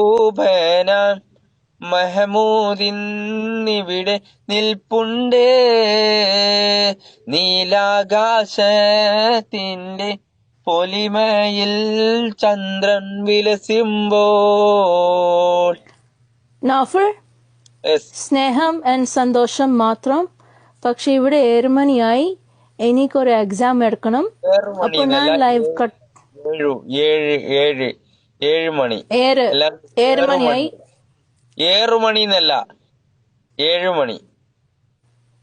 ഭൂപന മഹമൂദിന്നിവിടെ നിൽപ്പുണ്ടേ നീലാകാശത്തിന്റെ പൊലിമയിൽ ചന്ദ്രൻ വിലസിമ്പോൾ. നാഫർ, Yes. സ്നേഹം and സന്തോഷം മാത്രം. പക്ഷെ ഇവിടെ 7 മണിയായി, എനിക്കൊരു എക്സാം എടുക്കണം. അപ്പൊ ഞാൻ ലൈവ് കട്ട് 7 മണി. 7 മണിയായി. 7 മണി എന്നല്ല, 7 മണി.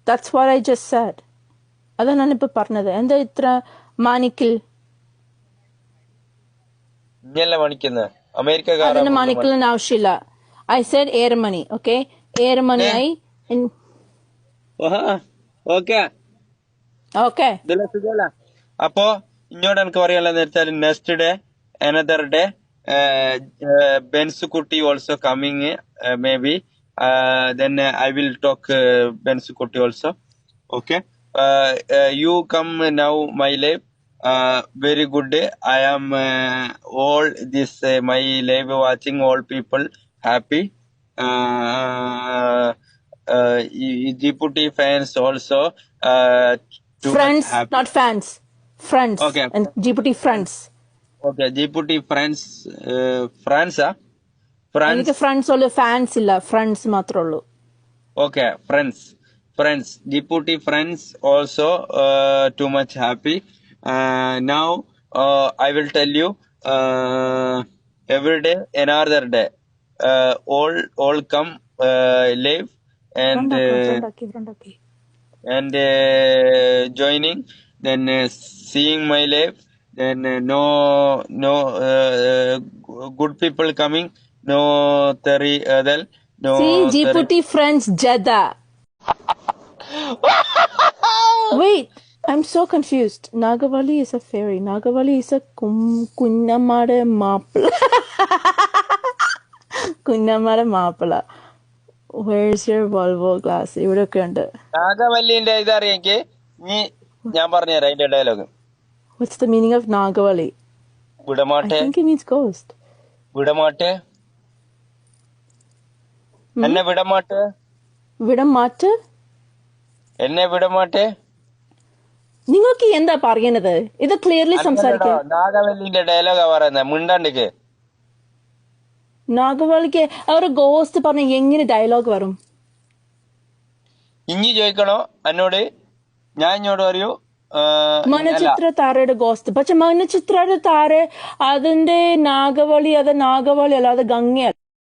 That's what I just said. അതാണ് ഞാനിപ്പോ പറഞ്ഞത്. എന്താ ഇത്ര മാനിക്കൽ? ഇന്നല്ല മണിക്കുന്ന അമേരിക്കക്കാരൻ അതിന് മാനിക്കലിന് ആവശ്യമില്ല. I said 7 money. ഓക്കെ, 7 മണിയായി. ഓക്കെ. ഓക്കെ, അപ്പോ ഇങ്ങോട്ട് എനിക്ക് പറയാനുള്ളത് വെച്ചാൽ നെക്സ്റ്റ് ഡേ അനദർ ഡേ ബെൻസുകുട്ടി also coming may be then I will talk ബെൻസുകുട്ടി also. Okay, you come now my live. Very good day. I am all this my live watching all people happy. Djibouti fans also too friends, much happy. not fans. Friends. Okay. And Djibouti friends. Okay, Djibouti friends. France എനിക്ക് friends ഉള്ളു, fans ഇല്ല. Friends മാത്രമേ ഉള്ളൂ. Okay, friends. Djibouti friends also too much happy. Now I will tell you every day another day. All come live and joining, then seeing my live, then no good people coming, no Tari Adel, no See, Djibouti friends Jeddah. Wait, I'm so confused. Nagavali is a fairy. Nagavali is a Kunnamada Mapla. Kunnamada Mapla. Where's your Volvo glass? ഇവിടെയൊക്കെ ഉണ്ട്. നാഗവല്ലിന്റെ ഇതറിയെങ്കിൽ നീ ഞാൻ പറഞ്ഞുതരാം അതിന്റെ dialogue. What's the meaning of Nagavali? വിടമാട്ടെ. I think it means ghost. വിടമാട്ടെ. എന്നെ വിടമാട്ടെ. വിടമാറ്റ്? എന്നെ വിടമാട്ടെ. നിങ്ങൾക്ക് എന്താ പറയണത്? ഇത് ക്ലിയർലി സംസാരിക്കുക. നാഗവല്ലിന്റെ ഡയലോഗാ പറയുന്നത്, മിണ്ടാണ്ടിക്ക്. നാഗവലിക്ക് ഒരു ഗോസ്റ്റ് പറഞ്ഞ എങ്ങനെ ഡയലോഗ് വരും? ഇനി ചോദിക്കണോ എന്നോട്? ഞാൻ ഇങ്ങോട്ട് പറയൂ. മനചിത്ര താരയുടെ ഗോസ്റ്റ്. പക്ഷെ മനചിത്രയുടെ താര അതിന്റെ നാഗവളി, അത് നാഗവളി അല്ല, അത് ഗംഗയല്ല.